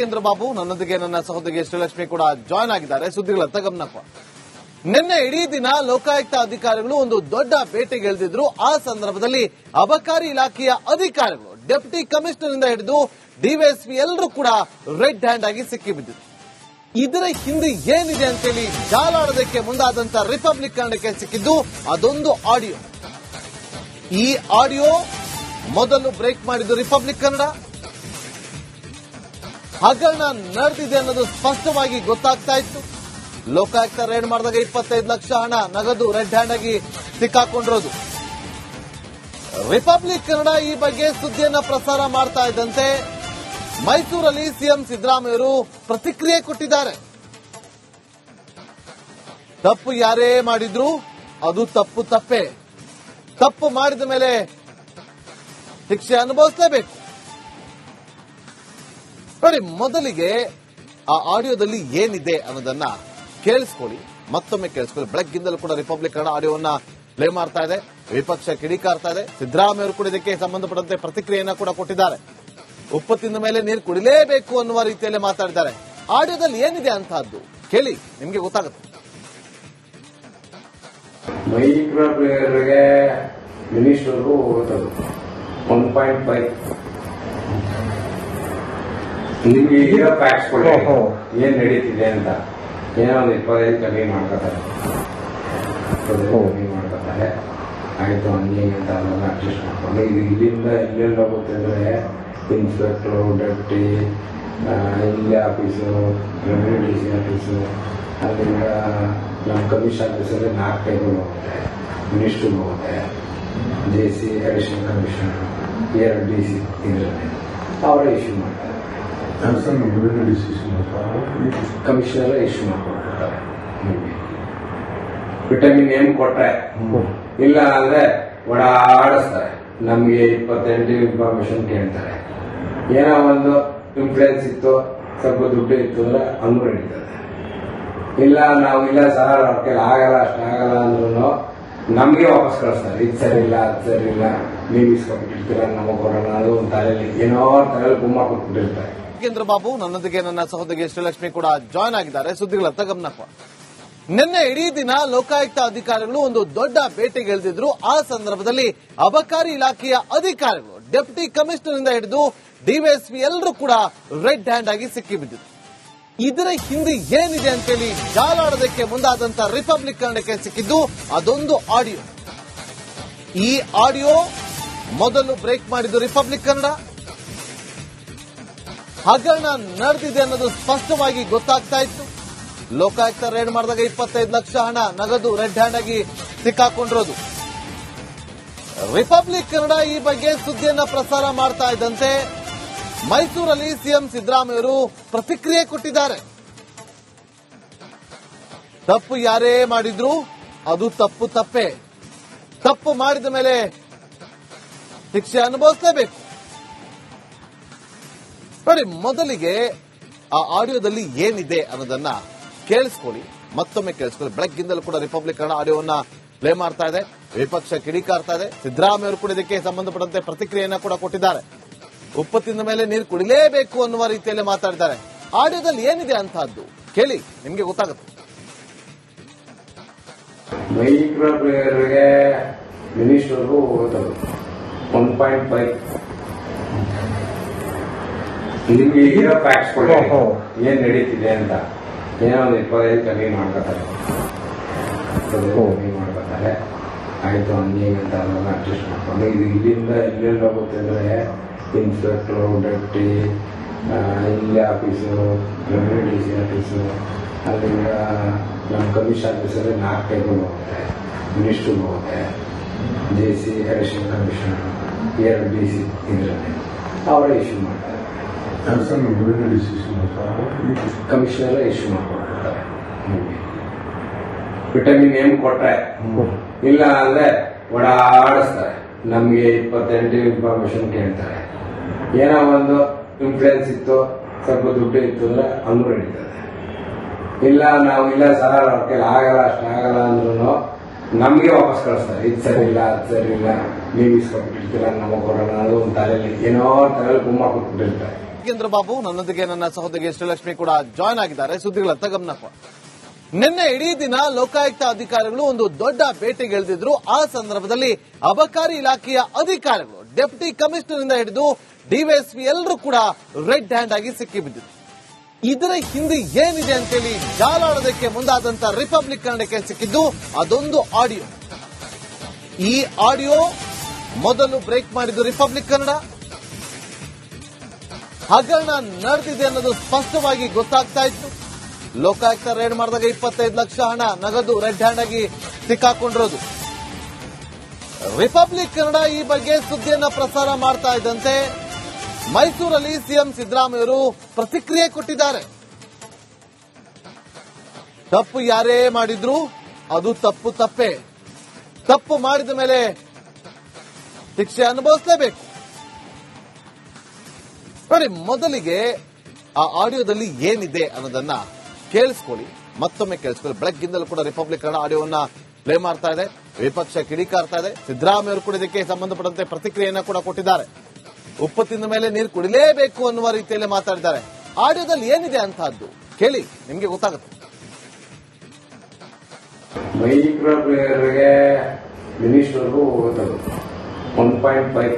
ಕೇಂದ್ರ ಬಾಬು ನನ್ನೊಂದಿಗೆ ನನ್ನ ಸಹೋದರಿ ಶ್ರೀಲಕ್ಷ್ಮಿ ಕೂಡ ಜಾಯ್ನ್ ಆಗಿದ್ದಾರೆ. ಸುದ್ದಿಗಳತ್ತ ಗಮನಪ್ಪ. ನಿನ್ನೆ ಇಡೀ ದಿನ ಲೋಕಾಯುಕ್ತ ಅಧಿಕಾರಿಗಳು ಒಂದು ದೊಡ್ಡ ಬೇಟೆಗಿಳಿದಿದ್ರು. ಆ ಸಂದರ್ಭದಲ್ಲಿ ಅಬಕಾರಿ ಇಲಾಖೆಯ ಅಧಿಕಾರಿಗಳು ಡೆಪ್ಯೂಟಿ ಕಮಿಷನರ್ ಇಂದ ಹಿಡಿದು ಡಿವೈಎಸ್ಪಿ ಎಲ್ಲರೂ ಕೂಡ ರೆಡ್ ಹ್ಯಾಂಡ್ ಆಗಿ ಸಿಕ್ಕಿಬಿದ್ದಿದ್ರು. ಇದರ ಹಿಂದೆ ಏನಿದೆ ಅಂತೇಳಿ ಜಾಲಾಡೋದಕ್ಕೆ ಮುಂದಾದಂತ ರಿಪಬ್ಲಿಕ್ ಕನ್ನಡಕ್ಕೆ ಸಿಕ್ಕಿದ್ದು ಅದೊಂದು ಆಡಿಯೋ. ಈ ಆಡಿಯೋ ಮೊದಲು ಬ್ರೇಕ್ ಮಾಡಿದ್ದು ರಿಪಬ್ಲಿಕ್ ಕನ್ನಡ. ಹಗರಣ ನಡೆದಿದೆ ಅನ್ನೋದು ಸ್ಪಷ್ಟವಾಗಿ ಗೊತ್ತಾಗ್ತಾ ಇತ್ತು. ಲೋಕಾಯುಕ್ತ ರೇಡ್ ಮಾಡಿದಾಗ 25 ಲಕ್ಷ ಹಣ ನಗದು ರೆಡ್ ಹ್ಯಾಂಡ್ ಆಗಿ ಸಿಕ್ಕಾಕೊಂಡಿರೋದು. ರಿಪಬ್ಲಿಕ್ ಕನ್ನಡ ಈ ಬಗ್ಗೆ ಸುದ್ದಿಯನ್ನ ಪ್ರಸಾರ ಮಾಡ್ತಾ ಇದ್ದಂತೆ ಮೈಸೂರಲ್ಲಿ ಸಿಎಂ ಸಿದ್ದರಾಮಯ್ಯರು ಪ್ರತಿಕ್ರಿಯೆ ಕೊಟ್ಟಿದ್ದಾರೆ. ತಪ್ಪು ಯಾರೇ ಮಾಡಿದ್ರು ಅದು ತಪ್ಪೇ. ತಪ್ಪು ಮಾಡಿದ ಮೇಲೆ ಶಿಕ್ಷೆ ಅನುಭವಿಸಲೇಬೇಕು. ನೋಡಿ, ಮೊದಲಿಗೆ ಆ ಆಡಿಯೋದಲ್ಲಿ ಏನಿದೆ ಅನ್ನೋದನ್ನ ಕೇಳಿಸ್ಕೊಳ್ಳಿ, ಮತ್ತೊಮ್ಮೆ ಕೇಳಿಸ್ಕೊಳ್ಳಿ. ಬೆಳಗ್ಗಿಂದಲೂ ಕೂಡ ರಿಪಬ್ಲಿಕ್ ಕನ್ನಡ ಆಡಿಯೋವನ್ನ ಪ್ಲೇ ಮಾಡ್ತಾ ಇದೆ. ವಿಪಕ್ಷ ಕಿಡಿಕಾರ್ತಾ ಇದೆ. ಸಿದ್ದರಾಮಯ್ಯರು ಕೂಡ ಇದಕ್ಕೆ ಸಂಬಂಧಪಟ್ಟಂತೆ ಪ್ರತಿಕ್ರಿಯೆಯನ್ನ ಕೂಡ ಕೊಟ್ಟಿದ್ದಾರೆ. ಉಪ್ಪು ತಿಂದ ಮೇಲೆ ನೀರು ಕುಡಿಲೇಬೇಕು ಅನ್ನುವ ರೀತಿಯಲ್ಲಿ ಮಾತಾಡಿದ್ದಾರೆ. ಆಡಿಯೋದಲ್ಲಿ ಏನಿದೆ ಅಂತಹದ್ದು ಕೇಳಿ, ನಿಮ್ಗೆ ಗೊತ್ತಾಗುತ್ತೆ. ಮೈಕ್ರೋ ಪ್ಲೇಯರ್ಗೆ ಮಿನಿಸ್ಟರ್ಗೂ 1.5 ನಿಮ್ಗೆ ಈಗ ಫ್ಯಾಕ್ಟ್ಸ್ ಕೊಡಿ ಏನ್ ನಡೀತಿದೆ ಅಂತ. ಏನೋ ಒಂದು 25 ಕಮ್ಮಿ ಮಾಡ್ಕೊತಾರೆ, ಆಯ್ತು ಹಂಗೆ ಅಂತ ಅದನ್ನ ಅಡ್ಜಸ್ಟ್ ಮಾಡ್ಕೊಂಡು ಇದು ಇಲ್ಲಿಂದ ಎಲ್ಲೆಲ್ಲ ಹೋಗುತ್ತೆ ಅಂದ್ರೆ ಇನ್ಸ್ಪೆಕ್ಟ್ರು, ಡೆಪ್ಟಿ, ಇಲ್ಲಿ office, revenue D C office, ಅಲ್ಲಿಂದ ನಮ್ಮ ಕಮಿಷನ್ ಆಫೀಸಲ್ಲಿ 4 ಟೇಬಲ್ ಹೋಗುತ್ತೆ, ಮಿನಿಸ್ಟ್ರಿಗೆ ಹೋಗುತ್ತೆ, J C additional commissioner, 2 D C ಇದರಲ್ಲಿ ಅವರೇ ಇಶ್ಯೂ ಮಾಡ್ತಾರೆ. ಕಮಿಷನರ್ ಇಶ್ಯೂ ಮಾಡ್ಕೊಡ್ತಾರೆ. ವಿಟಮಿನ್ ಏನ್ ಕೊಟ್ರೆ ಇಲ್ಲ ಅಂದ್ರೆ ಓಡಾಡಿಸ್ತಾರೆ. ನಮ್ಗೆ 28 ಇನ್ಫಾರ್ಮೇಶನ್ ಕೇಳ್ತಾರೆ. ಏನೋ ಒಂದು ಇನ್ಫ್ಲೂಯೆನ್ಸ್ ಇತ್ತು, ಸ್ವಲ್ಪ ದುಡ್ಡು ಇತ್ತು ಅಂದ್ರೆ ಹಂಗೂ ನಡೀತದೆ. ಇಲ್ಲ ನಾವು ಇಲ್ಲ ಸರ್ ಅವ್ರ ಕೈಲಿ ಆಗಲ್ಲ, ಅಷ್ಟಾಗಲ್ಲ ಅಂದ್ರೂ ನಮ್ಗೆ ವಾಪಸ್ ಕಳಿಸ್ತಾರೆ. ಇದು ಸರಿ ಇಲ್ಲ, ಅದು ಸರಿ ಇಲ್ಲ, ನೀವು ಇಸ್ಕೊಬಿಟ್ಟಿರ್ತೀರ, ನಮಗೆ ಕೊಡೋಣ, ಅದು ಒಂದು ತಲೆಯಲ್ಲಿ ಏನೋ ತಲೆಯಲ್ಲಿ ಗುಮ್ಮ ಕೊಟ್ಬಿಟ್ಟಿರ್ತಾರೆ. ಕೇಂದ್ರ ಬಾಬು ನನ್ನೊಂದಿಗೆ ನನ್ನ ಸಹೋದರಿ ಶ್ರೀಲಕ್ಷ್ಮಿ ಕೂಡ ಜಾಯ್ನ್ ಆಗಿದ್ದಾರೆ. ಸುದ್ದಿಗಳತ್ತ ಗಮನಪ್ಪ. ನಿನ್ನೆ ಇಡೀ ದಿನ ಲೋಕಾಯುಕ್ತ ಅಧಿಕಾರಿಗಳು ಒಂದು ದೊಡ್ಡ ಬೇಟೆಗಿಳಿದಿದ್ರು. ಆ ಸಂದರ್ಭದಲ್ಲಿ ಅಬಕಾರಿ ಇಲಾಖೆಯ ಅಧಿಕಾರಿಗಳು ಡೆಪ್ಯೂಟಿ ಕಮಿಷನರ್ ಇಂದ ಹಿಡಿದು ಡಿವೈಎಸ್ಪಿ ಎಲ್ಲರೂ ಕೂಡ ರೆಡ್ ಹ್ಯಾಂಡ್ ಆಗಿ ಸಿಕ್ಕಿಬಿದ್ದಿದ್ರು. ಇದರ ಹಿಂದೆ ಏನಿದೆ ಅಂತೇಳಿ ಜಾಲಾಡೋದಕ್ಕೆ ಮುಂದಾದಂತ ರಿಪಬ್ಲಿಕ್ ಕನ್ನಡಕ್ಕೆ ಸಿಕ್ಕಿದ್ದು ಅದೊಂದು ಆಡಿಯೋ. ಈ ಆಡಿಯೋ ಮೊದಲು ಬ್ರೇಕ್ ಮಾಡಿದ್ದು ರಿಪಬ್ಲಿಕ್ ಕನ್ನಡ. ಹಗರಣ ನಡೆದಿದೆ ಅನ್ನೋದು ಸ್ಪಷ್ಟವಾಗಿ ಗೊತ್ತಾಗ್ತಾ ಇತ್ತು. ಲೋಕಾಯುಕ್ತ ರೇಡ್ ಮಾಡಿದಾಗ 25 ಲಕ್ಷ ಹಣ ನಗದು ರೆಡ್ ಹ್ಯಾಂಡ್ ಆಗಿ ಸಿಕ್ಕಾಕೊಂಡಿರೋದು. ರಿಪಬ್ಲಿಕ್ ಕನ್ನಡ ಈ ಬಗ್ಗೆ ಸುದ್ದಿಯನ್ನ ಪ್ರಸಾರ ಮಾಡ್ತಾ ಇದ್ದಂತೆ ಮೈಸೂರಲ್ಲಿ ಸಿಎಂ ಸಿದ್ದರಾಮಯ್ಯರು ಪ್ರತಿಕ್ರಿಯೆ ಕೊಟ್ಟಿದ್ದಾರೆ. ತಪ್ಪು ಯಾರೇ ಮಾಡಿದ್ರು ಅದು ತಪ್ಪೇ. ತಪ್ಪು ಮಾಡಿದ ಮೇಲೆ ಶಿಕ್ಷೆ ಅನುಭವಿಸಲೇಬೇಕು. ನೋಡಿ, ಮೊದಲಿಗೆ ಆ ಆಡಿಯೋದಲ್ಲಿ ಏನಿದೆ ಅನ್ನೋದನ್ನ ಕೇಳಿಸ್ಕೊಳ್ಳಿ, ಮತ್ತೊಮ್ಮೆ ಕೇಳಿಸ್ಕೊಳ್ಳಿ. ಬೆಳಗ್ಗಿಂದಲೂ ಕೂಡ ರಿಪಬ್ಲಿಕ್ ಕನ್ನಡ ಆಡಿಯೋವನ್ನ ಪ್ಲೇ ಮಾಡ್ತಾ ಇದೆ. ವಿಪಕ್ಷ ಕಿಡಿಕಾರ್ತಾ ಇದೆ. ಸಿದ್ದರಾಮಯ್ಯರು ಕೂಡ ಇದಕ್ಕೆ ಸಂಬಂಧಪಟ್ಟಂತೆ ಪ್ರತಿಕ್ರಿಯೆಯನ್ನ ಕೂಡ ಕೊಟ್ಟಿದ್ದಾರೆ. ಉಪ್ಪು ತಿಂದ ಮೇಲೆ ನೀರು ಕುಡಿಲೇಬೇಕು ಅನ್ನುವ ರೀತಿಯಲ್ಲಿ ಮಾತಾಡಿದ್ದಾರೆ. ಆಡಿಯೋದಲ್ಲಿ ಏನಿದೆ ಅಂತಹದ್ದು ಕೇಳಿ, ನಿಮ್ಗೆ ಗೊತ್ತಾಗುತ್ತೆ. ಮೈಕ್ರೋ ಪ್ಲೇಯರ್ಗೆ ಮಿನಿಸ್ಟರ್ಗೂ 1.5 ನಿಮ್ಗೆ ಈಗ ಫ್ಯಾಕ್ಟ್ಸ್ ಕೊಡಿ ಏನ್ ನಡೀತಿದೆ ಅಂತ. ಏನೋ ಒಂದು 25 ಕಮ್ಮಿ ಮಾಡ್ಕೊತಾರೆ, ಆಯ್ತು ಹಂಗೆ ಅಂತ ಅದನ್ನ ಅಡ್ಜಸ್ಟ್ ಮಾಡ್ಕೊಂಡು ಇದು ಇಲ್ಲಿಂದ ಎಲ್ಲೆಲ್ಲ ಹೋಗುತ್ತೆ ಅಂದ್ರೆ ಇನ್ಸ್ಪೆಕ್ಟ್ರು, ಡೆಪ್ಟಿ, ಇಲ್ಲಿ office, revenue D C office, ಅಲ್ಲಿಂದ ನಮ್ಮ ಕಮಿಷನ್ ಆಫೀಸಲ್ಲಿ 4 ಟೇಬಲ್ ಹೋಗುತ್ತೆ, ಮಿನಿಸ್ಟ್ರಿಗೆ ಹೋಗುತ್ತೆ, J C additional commissioner, 2 D C ಇದರಲ್ಲಿ ಅವರೇ ಇಶ್ಯೂ ಮಾಡ್ತಾರೆ. ಕಮಿಷನರ್ ಇಶ್ಯೂ ಮಾಡ್ಕೊಡ್ತಾರೆ. ವಿಟಮಿನ್ ಏನ್ ಕೊಟ್ರೆ ಇಲ್ಲ ಅಂದ್ರೆ ಓಡಾಡಿಸ್ತಾರೆ. ನಮ್ಗೆ 28 ಇನ್ಫಾರ್ಮೇಶನ್ ಕೇಳ್ತಾರೆ. ಏನೋ ಒಂದು ಇನ್ಫ್ಲೂಯೆನ್ಸ್ ಇತ್ತು, ಸ್ವಲ್ಪ ದುಡ್ಡು ಇತ್ತು ಅಂದ್ರೆ ಹಂಗೂ ನಡೀತದೆ. ಇಲ್ಲ ನಾವು ಇಲ್ಲ ಸರ್ ಅವ್ರ ಕೈಲಿ ಆಗಲ್ಲ, ಅಷ್ಟಾಗಲ್ಲ ಅಂದ್ರೂ ನಮ್ಗೆ ವಾಪಸ್ ಕಳಿಸ್ತಾರೆ. ಇದು ಸರಿ ಇಲ್ಲ, ಅದು ಸರಿ ಇಲ್ಲ, ನೀವು ಇಸ್ಕೊಬಿಟ್ಟಿರ್ತೀರ, ನಮಗೆ ಕೊಡೋಣ, ಅದು ಒಂದು ತಲೆಯಲ್ಲಿ ಏನೋ ತಲೆಯಲ್ಲಿ ಗುಮ್ಮ ಕೊಟ್ಬಿಟ್ಟಿರ್ತಾರೆ. ನಾಗೇಂದ್ರ ಬಾಬು, ನನ್ನೊಂದಿಗೆ ನನ್ನ ಸಹೋದರಿ ಶ್ರೀಲಕ್ಷ್ಮಿ ಕೂಡ ಜಾಯ್ನ್ ಆಗಿದ್ದಾರೆ. ಸುದ್ದಿಗಳತ್ತ ಗಮನ. ನಿನ್ನೆ ಇಡೀ ದಿನ ಲೋಕಾಯುಕ್ತ ಅಧಿಕಾರಿಗಳು ಒಂದು ದೊಡ್ಡ ಬೇಟೆಗಿಳಿದಿದ್ರು. ಆ ಸಂದರ್ಭದಲ್ಲಿ ಅಬಕಾರಿ ಇಲಾಖೆಯ ಅಧಿಕಾರಿಗಳು ಡೆಪ್ಯೂಟಿ ಕಮಿಷನರ್ ಇಂದ ಹಿಡಿದು ಡಿವೈಎಸ್ಪಿ ಎಲ್ಲರೂ ಕೂಡ ರೆಡ್ ಹ್ಯಾಂಡ್ ಆಗಿ ಸಿಕ್ಕಿಬಿದ್ದಿದ್ರು. ಇದರ ಹಿಂದೆ ಏನಿದೆ ಅಂತೇಳಿ ಜಾಲಾಡೋದಕ್ಕೆ ಮುಂದಾದಂತ ರಿಪಬ್ಲಿಕ್ ಕನ್ನಡಕ್ಕೆ ಸಿಕ್ಕಿದ್ದು ಅದೊಂದು ಆಡಿಯೋ. ಈ ಆಡಿಯೋ ಮೊದಲು ಬ್ರೇಕ್ ಮಾಡಿದ್ದು ರಿಪಬ್ಲಿಕ್ ಕನ್ನಡ. ಹಗರಣ ನಡೆದಿದೆ ಅನ್ನೋದು ಸ್ಪಷ್ಟವಾಗಿ ಗೊತ್ತಾಗ್ತಾ ಇತ್ತು. ಲೋಕಾಯುಕ್ತ ರೇಡ್ ಮಾಡಿದಾಗ 25 ಲಕ್ಷ ಹಣ ನಗದು ರೆಡ್ ಹ್ಯಾಂಡ್ ಆಗಿ ಸಿಕ್ಕಾಕೊಂಡಿರೋದು. ರಿಪಬ್ಲಿಕ್ ಕನ್ನಡ ಈ ಬಗ್ಗೆ ಸುದ್ದಿಯನ್ನ ಪ್ರಸಾರ ಮಾಡ್ತಾ ಇದ್ದಂತೆ ಮೈಸೂರಲ್ಲಿ ಸಿಎಂ ಸಿದ್ದರಾಮಯ್ಯವರು ಪ್ರತಿಕ್ರಿಯೆ ಕೊಟ್ಟಿದ್ದಾರೆ. ತಪ್ಪು ಯಾರೇ ಮಾಡಿದ್ರು ಅದು ತಪ್ಪೇ. ತಪ್ಪು ಮಾಡಿದ ಮೇಲೆ ಶಿಕ್ಷೆ ಅನುಭವಿಸಲೇಬೇಕು. ನೋಡಿ, ಮೊದಲಿಗೆ ಆ ಆಡಿಯೋದಲ್ಲಿ ಏನಿದೆ ಅನ್ನೋದನ್ನ ಕೇಳಿಸ್ಕೊಳ್ಳಿ, ಮತ್ತೊಮ್ಮೆ ಕೇಳಿಸ್ಕೊಳ್ಳಿ. ಬೆಳಗ್ಗಿಂದಲೂ ಕೂಡ ರಿಪಬ್ಲಿಕ್ ಕನ್ನಡ ಆಡಿಯೋವನ್ನ ಪ್ಲೇ ಮಾಡ್ತಾ ಇದೆ. ವಿಪಕ್ಷ ಕಿಡಿಕಾರ್ತಾ ಇದೆ. ಸಿದ್ದರಾಮಯ್ಯವರು ಕೂಡ ಇದಕ್ಕೆ ಸಂಬಂಧಪಟ್ಟಂತೆ ಪ್ರತಿಕ್ರಿಯೆಯನ್ನ ಕೂಡ ಕೊಟ್ಟಿದ್ದಾರೆ. ಉಪ್ಪು ತಿಂದ ಮೇಲೆ ನೀರು ಕುಡಿಲೇಬೇಕು ಅನ್ನುವ ರೀತಿಯಲ್ಲಿ ಮಾತಾಡಿದ್ದಾರೆ. ಆಡಿಯೋದಲ್ಲಿ ಏನಿದೆ ಅಂತಹದ್ದು ಕೇಳಿ, ನಿಮ್ಗೆ ಗೊತ್ತಾಗುತ್ತೆ. ಮೈಕ್ರೋ ಪ್ಲೇಯರ್ಗೆ ಮಿನಿಸ್ಟರ್ಗೂ 1.5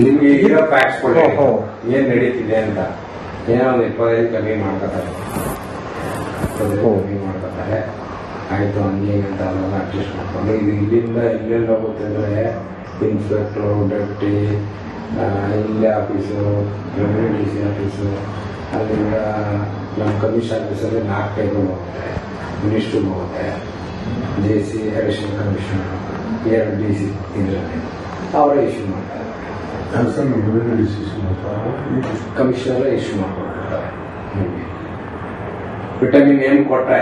ನಿಮ್ಗೆ ಈಗ ಫ್ಯಾಕ್ಟ್ಸ್ ಕೊಡಿ ಏನ್ ನಡೀತಿದೆ ಅಂತ. ಏನೋ ಒಂದು 25 ಕಮ್ಮಿ ಮಾಡ್ಕೊತಾರೆ, ಆಯ್ತು ಹಂಗೆ ಅಂತ ಅದೆಲ್ಲ ಅಡ್ಜಸ್ಟ್ ಮಾಡ್ಕೊಂಡು ಇದು ಇಲ್ಲಿಂದ ಎಲ್ಲೆಲ್ಲ ಹೋಗುತ್ತೆ ಅಂದ್ರೆ ಇನ್ಸ್ಪೆಕ್ಟ್ರು, ಡೆಪ್ಟಿ, ಇಲ್ಲೇ office, revenue D C office, ಅಲ್ಲಿಂದ ನಮ್ಮ ಕಮಿಷನ್ ಆಫೀಸಲ್ಲಿ 4 ಟೈಮ್ಗಳು ಹೋಗುತ್ತೆ, ಮಿನಿಸ್ಟ್ರಿಗೆ ಹೋಗುತ್ತೆ, J C additional commissioner, 2 D C ಇದರಲ್ಲಿ ಅವರೇ ಇಶ್ಯೂ ಮಾಡ್ತಾರೆ. ಕಮಿಷನರ್ ಇಶ್ಯೂ ಮಾಡ್ಕೊಡ್ತಾರೆ. ವಿಟಮಿನ್ ಏನ್ ಕೊಟ್ರೆ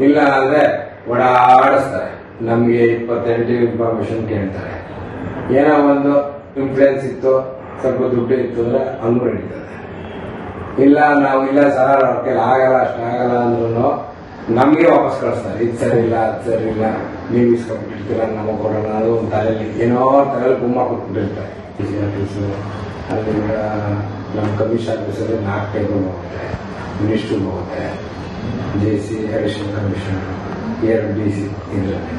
ಇಲ್ಲ ಅಂದ್ರೆ ಓಡಾಡಿಸ್ತಾರೆ. ನಮ್ಗೆ 28 ಇನ್ಫಾರ್ಮೇಶನ್ ಕೇಳ್ತಾರೆ. ಏನೋ ಒಂದು ಇನ್ಫ್ಲೂಯೆನ್ಸ್ ಇತ್ತು, ಸ್ವಲ್ಪ ದುಡ್ಡು ಇತ್ತು ಅಂದ್ರೆ ಹಂಗೂ ನಡೀತದೆ. ಇಲ್ಲ ನಾವು ಇಲ್ಲ ಸರ್ ಅವ್ರ ಕೈಲಿ ಆಗಲ್ಲ, ಅಷ್ಟಾಗಲ್ಲ ಅಂದ್ರೂ ನಮ್ಗೆ ವಾಪಸ್ ಕಳಿಸ್ತಾರೆ. ಇದು ಸರಿ ಇಲ್ಲ, ಅದು ಸರಿ ಇಲ್ಲ, ನೀವು ಇಸ್ಕೊಂಡ್ಬಿಟ್ಟಿರ್ತೀರ, ನಮಗೆ ಕೊಡೋಣ. ಅದು ಒಂದು ತಲೆಯಲ್ಲಿ ಏನೋ ತಲೆಯಲ್ಲಿ ಗುಮ್ಮ ಕೊಟ್ಬಿಟ್ಟಿರ್ತಾರೆ. ಡಿ ಸಿ ಆಫೀಸು, ಅಲ್ಲಿಂದ ನಮ್ಮ ಕಮಿಷನ್ ಆಫೀಸಲ್ಲಿ 4 ಟೈಮ್ಗಳು ಹೋಗುತ್ತೆ, ಮಿನಿಸ್ಟ್ರಿಗೆ ಹೋಗುತ್ತೆ, J C additional commissioner, 2 D C ಇದರಲ್ಲಿ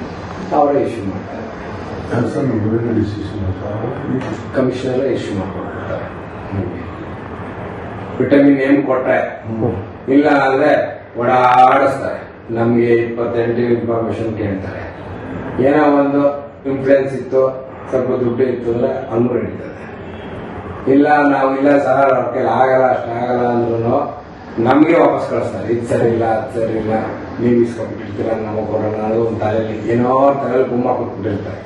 ಅವರೇ ಇಶ್ಯೂ ಮಾಡ್ತಾರೆ. ಕಮಿಷನರ್ ಇಶ್ಯೂ ಮಾಡ್ಕೊಡ್ತಾರೆ. ವಿಟಮಿನ್ ಏನ್ ಕೊಟ್ರೆ ಇಲ್ಲ ಅಂದ್ರೆ ಓಡಾಡಿಸ್ತಾರೆ. ನಮ್ಗೆ 28 ಇನ್ಫಾರ್ಮೇಶನ್ ಕೇಳ್ತಾರೆ. ಏನೋ ಒಂದು ಇನ್ಫ್ಲೂಯೆನ್ಸ್ ಇತ್ತು, ಸ್ವಲ್ಪ ದುಡ್ಡು ಇತ್ತು ಅಂದ್ರೆ ಹಂಗೂ ನಡೀತದೆ. ಇಲ್ಲ ನಾವು ಇಲ್ಲ ಸರ್ ಅವ್ರ ಕೈಲಿ ಆಗಲ್ಲ, ಅಷ್ಟಾಗಲ್ಲ ಅಂದ್ರೂ ನಮ್ಗೆ ವಾಪಸ್ ಕಳಿಸ್ತಾರೆ. ಇದು ಸರಿ ಇಲ್ಲ, ಅದು ಸರಿ ಇಲ್ಲ, ನೀವು ಇಸ್ಕೊಂಡ್ಬಿಟ್ಟಿರ್ತೀರ, ನಮಗೆ ಕೊಡೋಣ. ಅದು ಒಂದು ತಲೆಯಲ್ಲಿ ಏನೋ ತಲೆಯಲ್ಲಿ ಗುಮ್ಮ ಕೊಟ್ಬಿಟ್ಟಿರ್ತಾರೆ.